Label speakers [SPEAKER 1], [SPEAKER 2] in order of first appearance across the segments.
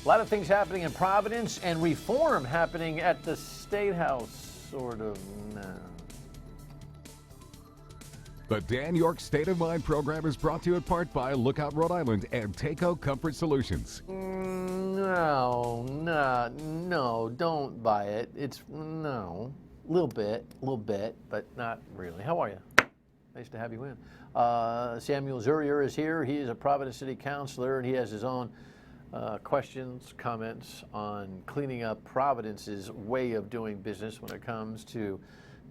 [SPEAKER 1] A lot of things happening in Providence and reform happening at the State House, sort of. No.
[SPEAKER 2] The Dan Yorke State of Mind program is brought to you in part by Lookout Rhode Island and Takeo Comfort Solutions.
[SPEAKER 1] No, don't buy it. It's no, a little bit, but not really. How are you? Nice to have you in. Samuel Zurier is here. He is a Providence City Councilor, and he has his own questions, comments on cleaning up Providence's way of doing business when it comes to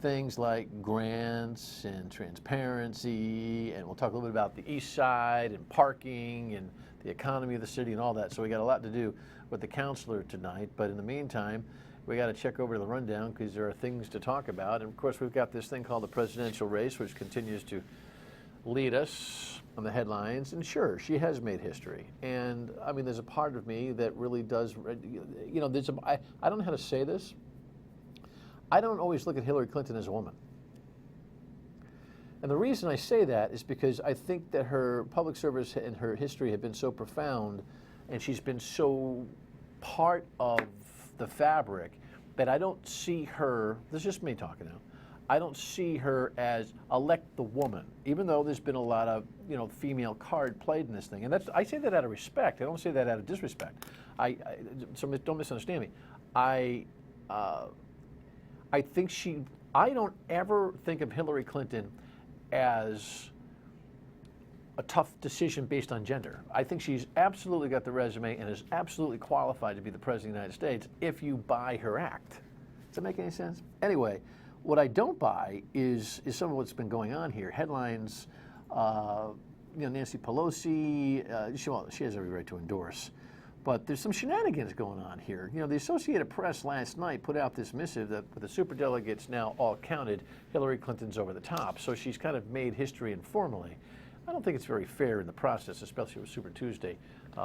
[SPEAKER 1] things like grants and transparency, and we'll talk a little bit about the east side and parking and the economy of the city and all that. So we got a lot to do with the councilor tonight, but in the meantime, we got to check over the rundown because there are things to talk about. And of course, we've got this thing called the presidential race, which continues to lead us on the headlines. And sure, she has made history. And I mean, there's a part of me that really does, you know, I don't know how to say this. I don't always look at Hillary Clinton as a woman. And the reason I say that is because I think that her public service and her history have been so profound, and she's been so part of the fabric that I don't see her, this is just me talking now, I don't see her as elect the woman, even though there's been a lot of, you know, female card played in this thing. And that's, I say that out of respect. I don't say that out of disrespect. So don't misunderstand me. I think I don't ever think of Hillary Clinton as a tough decision based on gender. I think she's absolutely got the resume and is absolutely qualified to be the President of the United States if you buy her act. Does that make any sense? Anyway, what I don't buy is some of what's been going on here. Headlines, you know, Nancy Pelosi, she has every right to endorse. But there's some shenanigans going on here. You know, the Associated Press last night put out this missive that with the superdelegates now all counted, Hillary Clinton's over the top. So she's kind of made history informally. I don't think it's very fair in the process, especially with Super Tuesday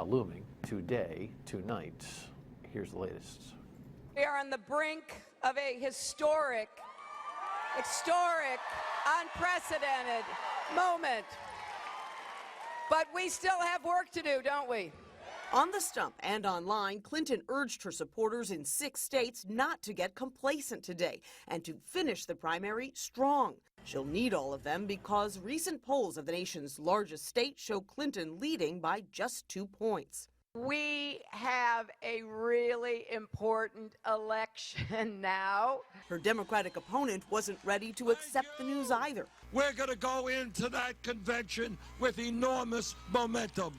[SPEAKER 1] looming tonight. Here's the latest.
[SPEAKER 3] We are on the brink of a historic, unprecedented moment. But we still have work to do, don't we?
[SPEAKER 4] On the stump and online, Clinton urged her supporters in 6 states not to get complacent today and to finish the primary strong. She'll need all of them because recent polls of the nation's largest state show Clinton leading by just 2 points.
[SPEAKER 3] We have a really important election now.
[SPEAKER 4] Her Democratic opponent wasn't ready to accept the news either.
[SPEAKER 5] We're going to go into that convention with enormous momentum.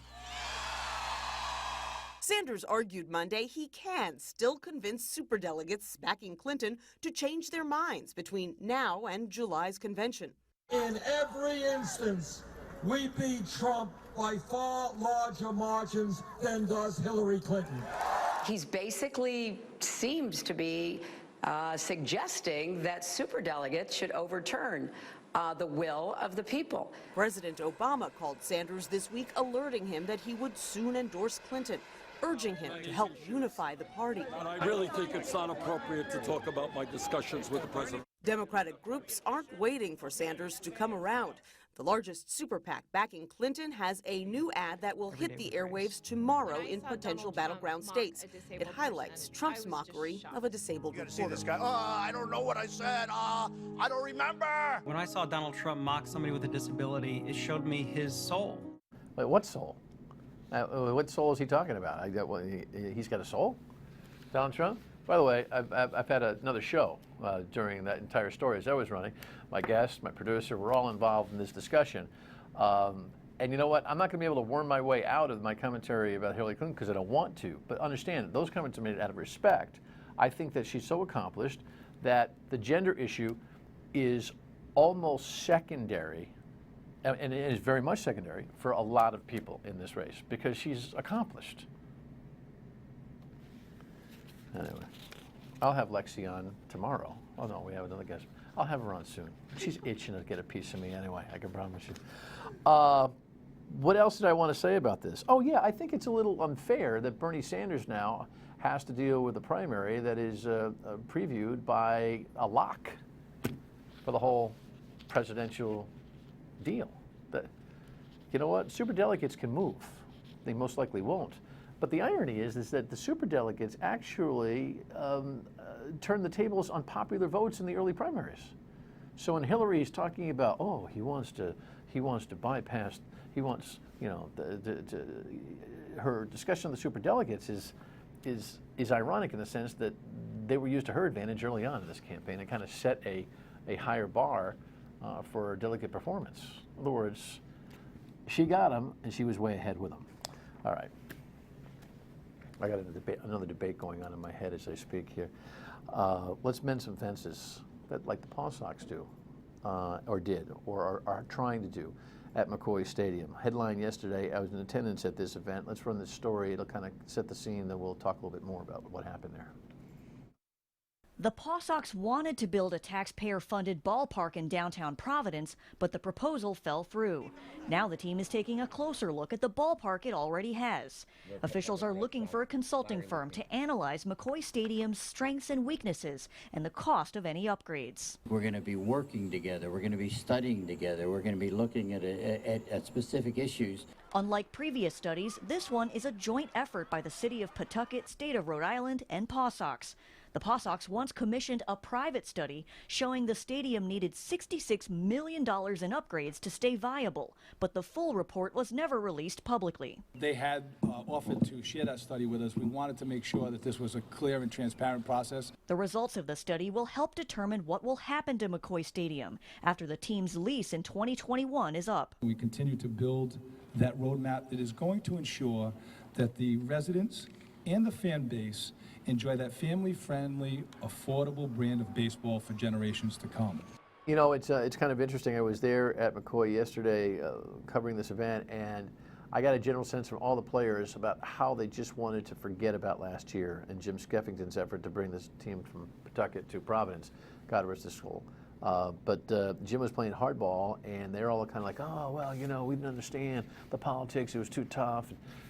[SPEAKER 4] Sanders argued Monday he can still convince superdelegates backing Clinton to change their minds between now and July's convention.
[SPEAKER 5] In every instance, we beat Trump by far larger margins than does Hillary Clinton.
[SPEAKER 6] He's basically seems to be suggesting that superdelegates should overturn the will of the people.
[SPEAKER 4] President Obama called Sanders this week, alerting him that he would soon endorse Clinton, urging him to help unify the party.
[SPEAKER 5] And I really think it's not appropriate to talk about my discussions with the president.
[SPEAKER 4] Democratic groups aren't waiting for Sanders to come around. The largest super PAC backing Clinton has a new ad that will hit the airwaves tomorrow in potential battleground states. It highlights Trump's mockery of a disabled reporter.
[SPEAKER 7] See this guy? I don't know what I said. I don't remember.
[SPEAKER 8] When I saw Donald Trump mock somebody with a disability, it showed me his soul.
[SPEAKER 1] Wait, what soul? What soul is he talking about? He's got a soul? Donald Trump? By the way, I've had another show during that entire story as I was running. My guest, my producer, we're all involved in this discussion. And you know what? I'm not going to be able to worm my way out of my commentary about Hillary Clinton because I don't want to. But understand, those comments are made out of respect. I think that she's so accomplished that the gender issue is almost secondary, and it is very much secondary for a lot of people in this race because she's accomplished. Anyway, I'll have Lexi on tomorrow. Oh no, we have another guest. I'll have her on soon. She's itching to get a piece of me anyway, I can promise you. What else did I want to say about this? Oh yeah, I think it's a little unfair that Bernie Sanders now has to deal with a primary that is previewed by a lock for the whole presidential deal. You know what? Superdelegates can move. They most likely won't. But the irony is that the superdelegates actually turned the tables on popular votes in the early primaries. So when Hillary is talking about, oh, he wants to bypass, he wants, you know, her discussion of the superdelegates is ironic in the sense that they were used to her advantage early on in this campaign. It kind of set a higher bar for delegate performance. In other words, she got them, and she was way ahead with them. All right. I got another debate going on in my head as I speak here. Let's mend some fences, that like the Paw Sox do, or did, or are trying to do at McCoy Stadium. Headline yesterday, I was in attendance at this event. Let's run this story. It'll kind of set the scene, then we'll talk a little bit more about what happened there.
[SPEAKER 9] The Paw Sox wanted to build a taxpayer-funded ballpark in downtown Providence, but the proposal fell through. Now the team is taking a closer look at the ballpark it already has. Officials are looking for a consulting firm to analyze McCoy Stadium's strengths and weaknesses and the cost of any upgrades.
[SPEAKER 10] We're going to be working together. We're going to be studying together. We're going to be looking at specific issues.
[SPEAKER 9] Unlike previous studies, this one is a joint effort by the City of Pawtucket, State of Rhode Island, and Paw Sox. The Paw Sox once commissioned a private study showing the stadium needed $66 million in upgrades to stay viable, but the full report was never released publicly.
[SPEAKER 11] They had offered to share that study with us. We wanted to make sure that this was a clear and transparent process.
[SPEAKER 9] The results of the study will help determine what will happen to McCoy Stadium after the team's lease in 2021 is up.
[SPEAKER 11] We continue to build that roadmap that is going to ensure that the residents and the fan base enjoy that family-friendly, affordable brand of baseball for generations to come.
[SPEAKER 1] You know, it's kind of interesting. I was there at McCoy yesterday covering this event, and I got a general sense from all the players about how they just wanted to forget about last year and Jim Skeffington's effort to bring this team from Pawtucket to Providence. God rest his soul. But Jim was playing hardball, and they're all kind of like, oh, well, you know, we didn't understand the politics. It was too tough.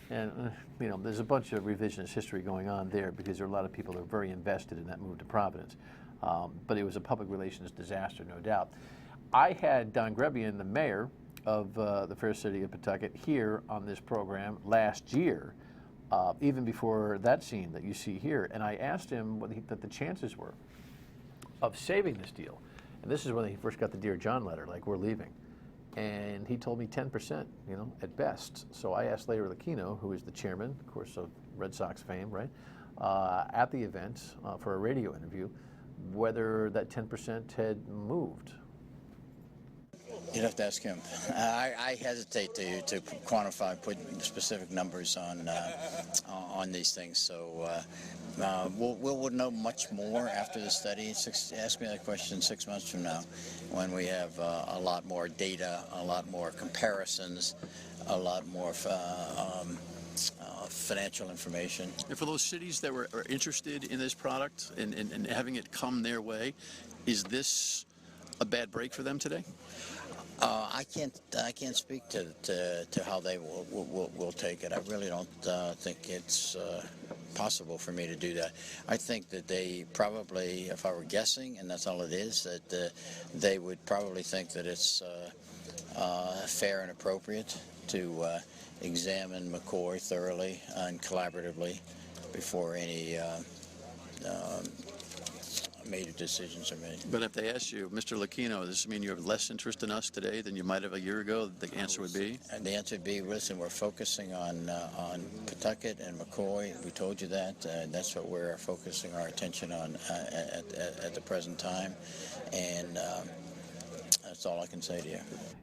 [SPEAKER 1] And you know, there's a bunch of revisionist history going on there because there are a lot of people that are very invested in that move to Providence. But it was a public relations disaster, no doubt. I had Don Grebian, the mayor of the fair city of Pawtucket, here on this program last year, even before that scene that you see here. And I asked him what the chances were of saving this deal. And this is when he first got the Dear John letter, like, we're leaving. And he told me 10%, you know, at best. So I asked Larry Lucchino, who is the chairman, of course, of Red Sox fame, right, at the event for a radio interview, whether that 10% had moved.
[SPEAKER 10] You'd have to ask him. I hesitate to quantify, put specific numbers on these things. So we'll know much more after the study. Ask me that question 6 months from now, when we have a lot more data, a lot more comparisons, a lot more financial information.
[SPEAKER 12] And for those cities that are interested in this product and having it come their way, is this a bad break for them today?
[SPEAKER 10] I can't speak to how they will take it. I really don't think it's possible for me to do that. I think that they probably, if I were guessing, and that's all it is, that they would probably think that it's fair and appropriate to examine McCoy thoroughly and collaboratively before any major decisions are made.
[SPEAKER 12] But if they ask you, Mr. Lucchino, does this mean you have less interest in us today than you might have a year ago? The answer would be?
[SPEAKER 10] And the answer would be, listen, we're focusing on Pawtucket and McCoy. We told you that. That's what we're focusing our attention on at the present time. And that's all I can say to you.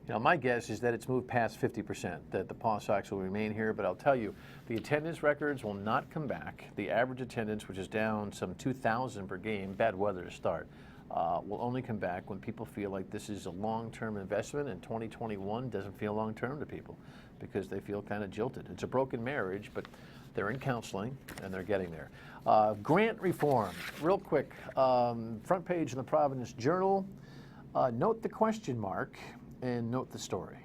[SPEAKER 1] You know, my guess is that it's moved past 50%, that the Paw Sox will remain here, but I'll tell you, the attendance records will not come back. The average attendance, which is down some 2,000 per game, bad weather to start, will only come back when people feel like this is a long-term investment, and 2021 doesn't feel long-term to people because they feel kind of jilted. It's a broken marriage, but they're in counseling, and they're getting there. Grant reform, real quick, front page in the Providence Journal. Note the question mark and note the story.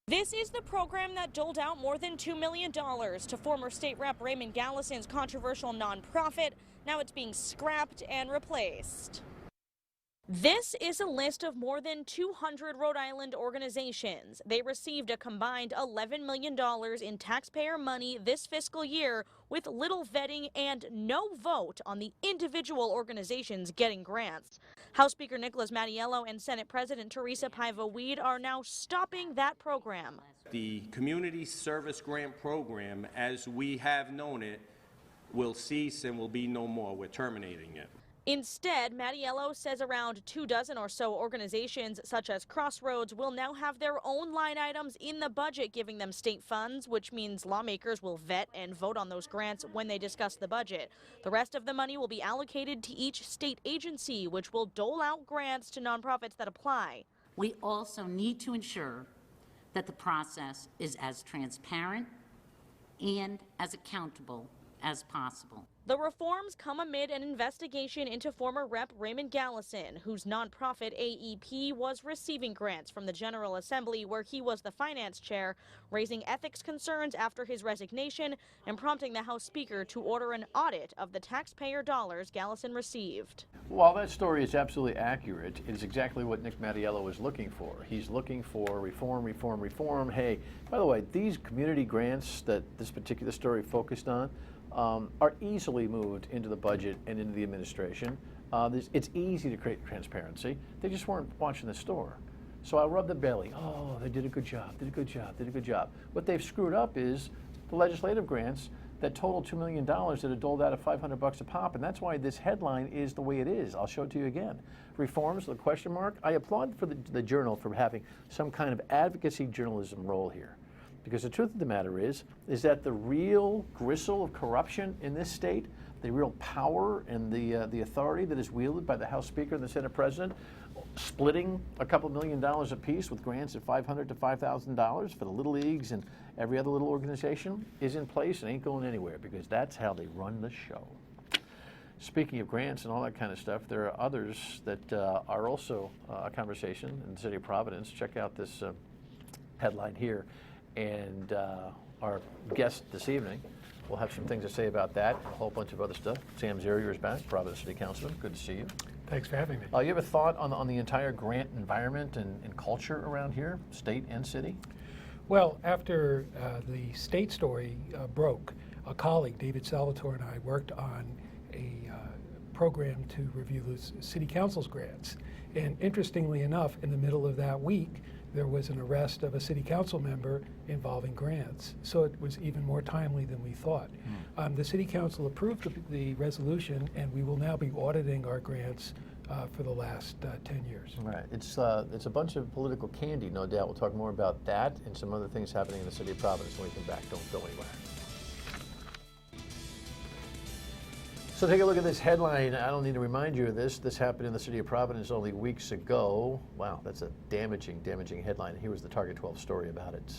[SPEAKER 13] This is the program that doled out more than $2 million to former State Rep Raymond Gallison's controversial nonprofit. Now it's being scrapped and replaced. This is a list of more than 200 Rhode Island organizations. They received a combined $11 million in taxpayer money this fiscal year, with little vetting and no vote on the individual organizations getting grants. House Speaker Nicholas Mattiello and Senate President Teresa Paiva-Weed are now stopping that program.
[SPEAKER 14] The Community Service Grant Program, as we have known it, will cease and will be no more. We're terminating it.
[SPEAKER 13] Instead, Mattiello says around 24 or so organizations, such as Crossroads, will now have their own line items in the budget giving them state funds, which means lawmakers will vet and vote on those grants when they discuss the budget. The rest of the money will be allocated to each state agency, which will dole out grants to nonprofits that apply.
[SPEAKER 15] We also need to ensure that the process is as transparent and as accountable as possible.
[SPEAKER 13] The reforms come amid an investigation into former Rep. Raymond Gallison, whose nonprofit AEP was receiving grants from the General Assembly, where he was the finance chair, raising ethics concerns after his resignation and prompting the House Speaker to order an audit of the taxpayer dollars Gallison received.
[SPEAKER 1] While that story is absolutely accurate, it is exactly what Nick Mattiello was looking for. He's looking for reform, reform, reform. Hey, by the way, these community grants that this particular story focused on are easily moved into the budget and into the administration. It's easy to create transparency. They just weren't watching the store. So I rubbed the belly. Oh, they did a good job, did a good job, did a good job. What they've screwed up is the legislative grants that total $2 million that are doled out at $500 a pop, and that's why this headline is the way it is. I'll show it to you again. Reforms, the question mark. I applaud for the Journal for having some kind of advocacy journalism role here. Because the truth of the matter is that the real gristle of corruption in this state, the real power and the authority that is wielded by the House Speaker and the Senate President, splitting a couple $1 million apiece with grants of $500 to $5,000 for the little leagues and every other little organization, is in place and ain't going anywhere, because that's how they run the show. Speaking of grants and all that kind of stuff, there are others that are also a conversation in the city of Providence. Check out this headline here. And our guest this evening will have some things to say about that, a whole bunch of other stuff. Sam Zurier is back, Providence City Councilman. Good to see you.
[SPEAKER 16] Thanks for having me.
[SPEAKER 1] You have a thought on the entire grant environment and culture around here, state and city?
[SPEAKER 16] Well, after the state story broke, a colleague, David Salvatore, and I worked on a program to review the city council's grants. And interestingly enough, in the middle of that week, there was an arrest of a city council member involving grants. So it was even more timely than we thought. The city council approved the resolution, and we will now be auditing our grants for the last 10 years.
[SPEAKER 1] Right. It's a bunch of political candy, no doubt. We'll talk more about that and some other things happening in the city of Providence when we come back. Don't go anywhere. So take a look at this headline. I don't need to remind you of this. This happened in the city of Providence only weeks ago. Wow, that's a damaging headline. Here was the Target 12 story about it.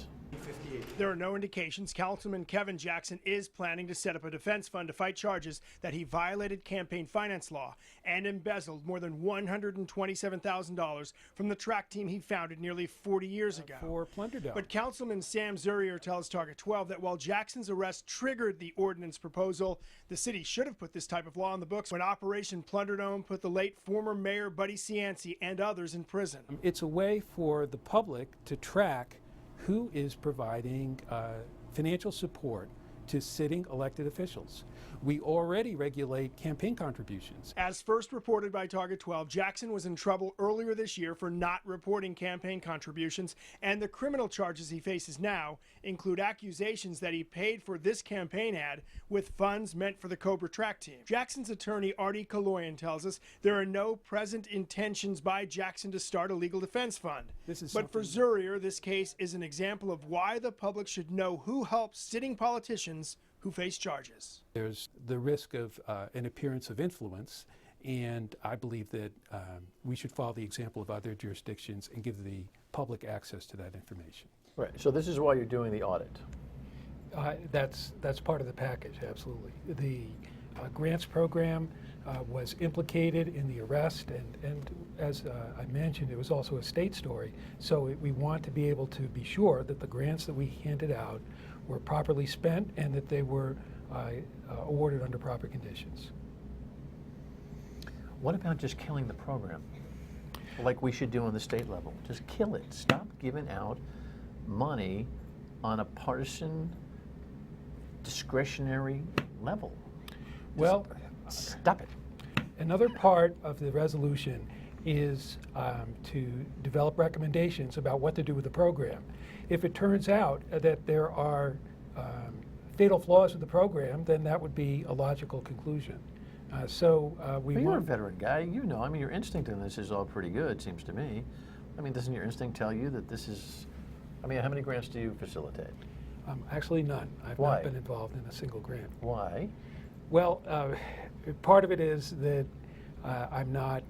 [SPEAKER 17] There are no indications Councilman Kevin Jackson is planning to set up a defense fund to fight charges that he violated campaign finance law and embezzled more than $127,000 from the track team he founded nearly 40 years ago.
[SPEAKER 16] For Plunderdome.
[SPEAKER 17] But Councilman Sam Zurier tells Target 12 that while Jackson's arrest triggered the ordinance proposal, the city should have put this type of law on the books when Operation Plunderdome put the late former Mayor Buddy Cianci and others in prison.
[SPEAKER 16] It's a way for the public to track who is providing financial support to sitting elected officials. We already regulate campaign contributions.
[SPEAKER 17] As first reported by Target 12, Jackson was in trouble earlier this year for not reporting campaign contributions, and the criminal charges he faces now include accusations that he paid for this campaign ad with funds meant for the Cobra track team. Jackson's attorney, Artie Kaloyan, tells us there are no present intentions by Jackson to start a legal defense fund. But for Zurier, this case is an example of why the public should know who helps sitting politicians who face charges.
[SPEAKER 16] There's the risk of an appearance of influence, and I believe that we should follow the example of other jurisdictions and give the public access to that information.
[SPEAKER 1] Right, so this is why you're doing the audit.
[SPEAKER 16] That's part of the package, absolutely. The grants program was implicated in the arrest, and as I mentioned, it was also a state story, so we want to be able to be sure that the grants that we handed out were properly spent and that they were awarded under proper conditions.
[SPEAKER 1] What about just killing the program? like we should do on the state level. Just kill it. Stop giving out money on a partisan, discretionary level.
[SPEAKER 16] Well,
[SPEAKER 1] stop it.
[SPEAKER 16] Another part of the resolution is to develop recommendations about what to do with the program. If it turns out that there are fatal flaws with the program, then that would be a logical conclusion.
[SPEAKER 1] But you're a veteran guy. You know, I mean, your instinct in this is all pretty good, seems to me. I mean, doesn't your instinct tell you that this is, I mean, how many grants do you facilitate?
[SPEAKER 16] Actually, none. I've
[SPEAKER 1] Why?
[SPEAKER 16] not been involved in a single grant.
[SPEAKER 1] Why?
[SPEAKER 16] Well, part of it is that I'm not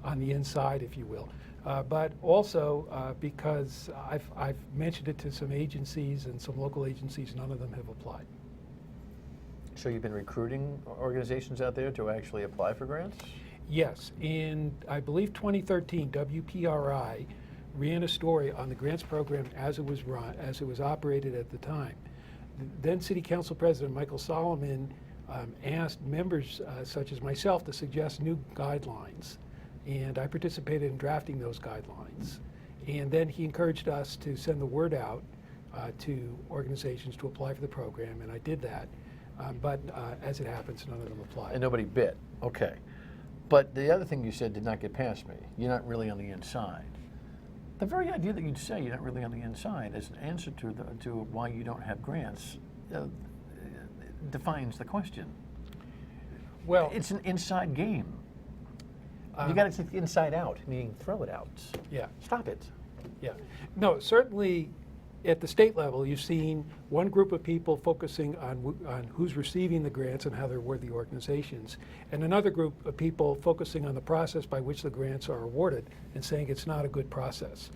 [SPEAKER 16] on the inside, if you will. But also because I've mentioned it to some agencies and some local agencies, none of them have applied.
[SPEAKER 1] So you've been recruiting organizations out there to actually apply for grants?
[SPEAKER 16] Yes. In, I believe, 2013, WPRI ran a story on the grants program as it was run, as it was operated at the time. Then City Council President Michael Solomon asked members such as myself to suggest new guidelines, and I participated in drafting those guidelines. And then he encouraged us to send the word out to organizations to apply for the program, and I did that. But as it happens, none of them applied.
[SPEAKER 1] And nobody bid. Okay. But the other thing you said did not get past me. You're not really on the inside. The very idea that you'd say you're not really on the inside as an answer to why you don't have grants defines the question.
[SPEAKER 16] Well,
[SPEAKER 1] it's an inside game. You got to take the inside out, meaning throw it out.
[SPEAKER 16] Yeah.
[SPEAKER 1] Stop it.
[SPEAKER 16] Yeah. No, certainly at the state level, you've seen one group of people focusing on who's receiving the grants and how they're worthy organizations, and another group of people focusing on the process by which the grants are awarded and saying it's not a good process.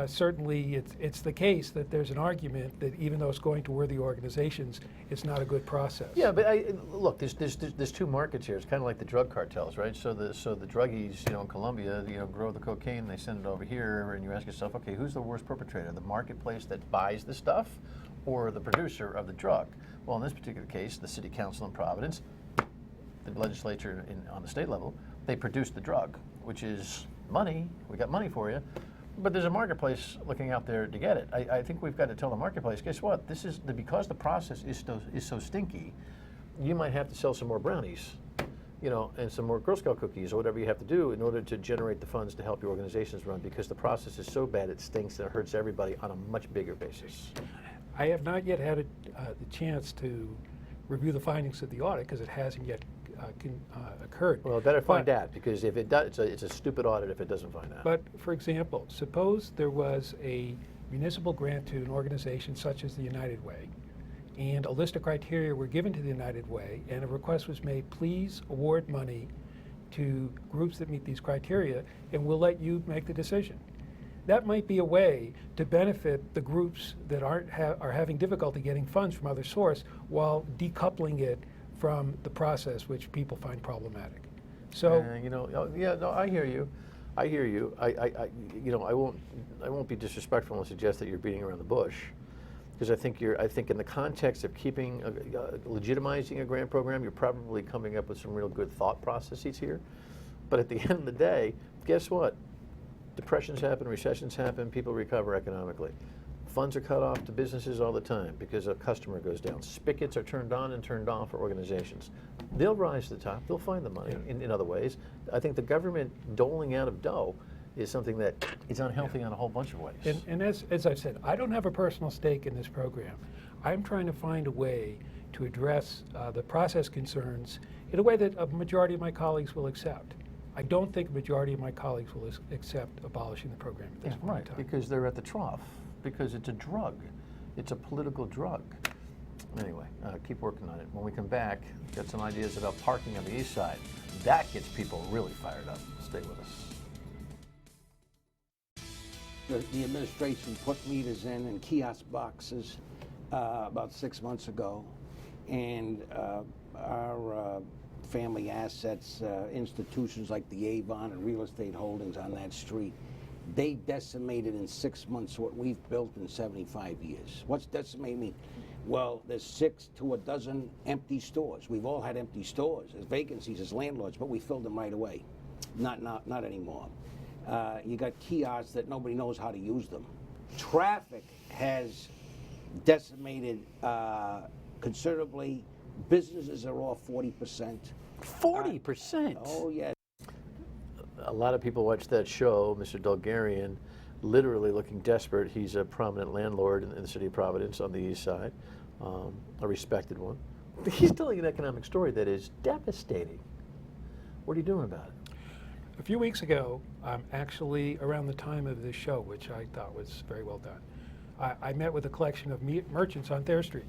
[SPEAKER 16] Certainly it's the case that there's an argument that even though it's going to worthy organizations, it's not a good process.
[SPEAKER 1] Yeah, but look, there's two markets here. It's kind of like the drug cartels, right? So the druggies, in Colombia, grow the cocaine, they send it over here, and you ask yourself, okay, who's the worst perpetrator? The marketplace that buys the stuff, or the producer of the drug? Well, in this particular case, the City Council in Providence, the legislature on the state level, they produce the drug, which is money. We got money for you. But there's a marketplace looking out there to get it. I think we've got to tell the marketplace, guess what? This is because the process is so stinky, you might have to sell some more brownies, and some more Girl Scout cookies or whatever you have to do in order to generate the funds to help your organizations run, because the process is so bad it stinks and it hurts everybody on a much bigger basis.
[SPEAKER 16] I have not yet had the chance to review the findings of the audit because it hasn't yet occurred.
[SPEAKER 1] Well, better find that, because if it does, it's a stupid audit if it doesn't find out.
[SPEAKER 16] But for example, suppose there was a municipal grant to an organization such as the United Way, and a list of criteria were given to the United Way, and a request was made, please award money to groups that meet these criteria, and we'll let you make the decision. That might be a way to benefit the groups that are having difficulty getting funds from other source, while decoupling it from the process, which people find problematic. So,
[SPEAKER 1] I hear you. I hear you. I won't be disrespectful and suggest that you're beating around the bush, because I think in the context of keeping legitimizing a grant program, you're probably coming up with some real good thought processes here. But at the end of the day, guess what? Depressions happen, recessions happen, people recover economically. Funds are cut off to businesses all the time because a customer goes down. Spigots are turned on and turned off for organizations. They'll rise to the top. They'll find the money in other ways. I think the government doling out of dough is something that is unhealthy in a whole bunch of ways.
[SPEAKER 16] And as I've said, I don't have a personal stake in this program. I'm trying to find a way to address the process concerns in a way that a majority of my colleagues will accept. I don't think a majority of my colleagues will accept abolishing the program at this point in time.
[SPEAKER 1] Because they're at the trough. Because it's a drug. It's a political drug. Anyway, keep working on it. When we come back, got some ideas about parking on the east side. That gets people really fired up. Stay with us.
[SPEAKER 18] The administration put meters in kiosk boxes about 6 months ago, and our family assets, institutions like the Avon and real estate holdings on that street, they decimated in 6 months what we've built in 75 years. What's decimate mean? Well, there's 6 to a dozen empty stores. We've all had empty stores. There's vacancies as landlords, but we filled them right away. Not anymore. You got kiosks that nobody knows how to use them. Traffic has decimated considerably. Businesses are off 40%.
[SPEAKER 1] 40%?
[SPEAKER 18] Oh, yeah.
[SPEAKER 1] A lot of people watch that show, Mr. Dulgarian, literally looking desperate. He's a prominent landlord in the city of Providence on the east side, a respected one. He's telling an economic story that is devastating. What are you doing about it?
[SPEAKER 16] A few weeks ago, actually around the time of this show, which I thought was very well done, I met with a collection of merchants on Thayer Street.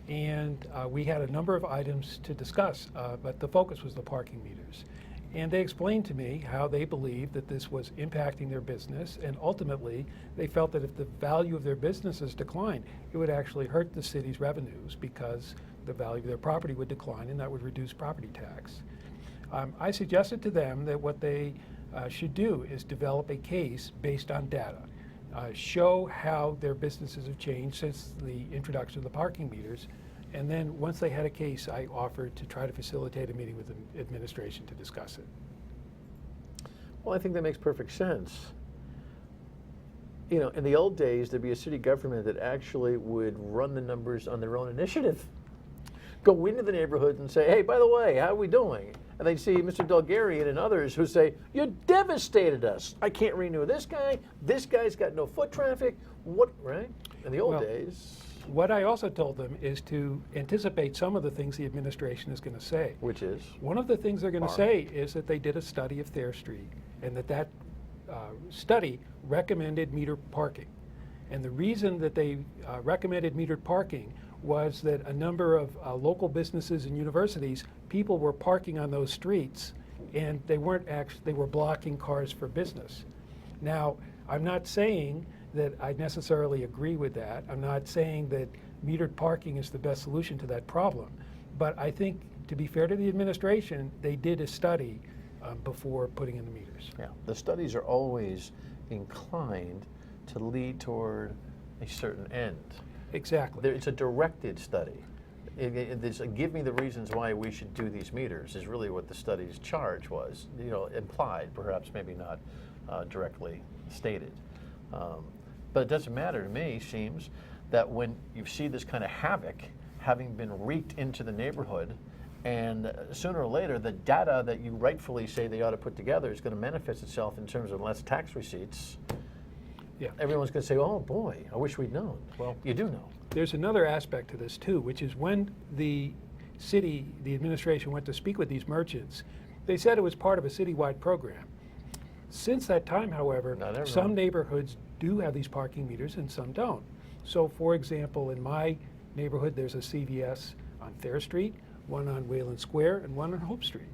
[SPEAKER 16] And we had a number of items to discuss, but the focus was the parking meters. And they explained to me how they believed that this was impacting their business, and ultimately they felt that if the value of their businesses declined, it would actually hurt the city's revenues because the value of their property would decline, and that would reduce property tax. I suggested to them that what they should do is develop a case based on data. Show how their businesses have changed since the introduction of the parking meters, and then once they had a case, I offered to try to facilitate a meeting with the administration to discuss it.
[SPEAKER 1] Well, I think that makes perfect sense. You know, in the old days, there'd be a city government that actually would run the numbers on their own initiative. Go into the neighborhood and say, hey, by the way, how are we doing? And they'd see Mr. Dulgarian and others who say, you devastated us. I can't renew this guy's got no foot traffic. What, right? In the old days.
[SPEAKER 16] What I also told them is to anticipate some of the things the administration is going to say.
[SPEAKER 1] Which is?
[SPEAKER 16] One of the things they're going to say is that they did a study of Thayer Street, and that study recommended metered parking. And the reason that they recommended metered parking was that a number of local businesses and universities, people were parking on those streets, and they weren't actually, they were blocking cars for business. Now, I'm not saying that I necessarily agree with that. I'm not saying that metered parking is the best solution to that problem. But I think, to be fair to the administration, they did a study before putting in the meters.
[SPEAKER 1] Yeah, the studies are always inclined to lead toward a certain end.
[SPEAKER 16] Exactly.
[SPEAKER 1] It's a directed study. It's give me the reasons why we should do these meters is really what the study's charge was. You know, implied, perhaps maybe not directly stated. But it doesn't matter to me, seems, that when you see this kind of havoc having been wreaked into the neighborhood, and sooner or later the data that you rightfully say they ought to put together is going to manifest itself in terms of less tax receipts.
[SPEAKER 16] Yeah.
[SPEAKER 1] Everyone's going to say, oh boy, I wish we'd known. Well, you do know.
[SPEAKER 16] There's another aspect to this too, which is when the city, the administration went to speak with these merchants, they said it was part of a citywide program. Since that time, however, some neighborhoods do have these parking meters and some don't. So for example, in my neighborhood, there's a CVS on Thayer Street, one on Wayland Square, and one on Hope Street.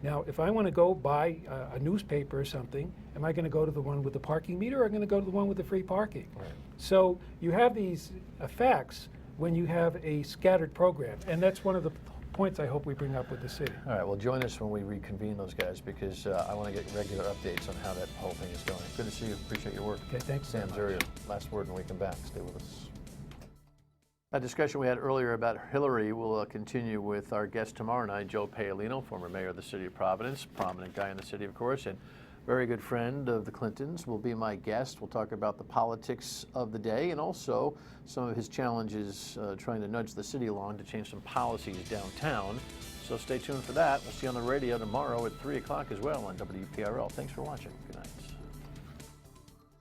[SPEAKER 16] Now, if I want to go buy a newspaper or something, am I going to go to the one with the parking meter, or am I going to go to the one with the free parking? Right. So you have these effects when you have a scattered program, and that's one of the points I hope we bring up with the city.
[SPEAKER 1] All right, well, join us when we reconvene those guys, because I want to get regular updates on how that whole thing is going. Good to see you. Appreciate your work.
[SPEAKER 16] Okay, thanks.
[SPEAKER 1] Sam Zurier, last word, and we come back. Stay with us. That discussion we had earlier about Hillary will continue with our guest tomorrow night, Joe Paolino, former mayor of the city of Providence, prominent guy in the city, of course, and very good friend of the Clintons, will be my guest. We'll talk about the politics of the day and also some of his challenges trying to nudge the city along to change some policies downtown. So stay tuned for that. We'll see you on the radio tomorrow at 3 o'clock as well on WPRL. Thanks for watching. Good night.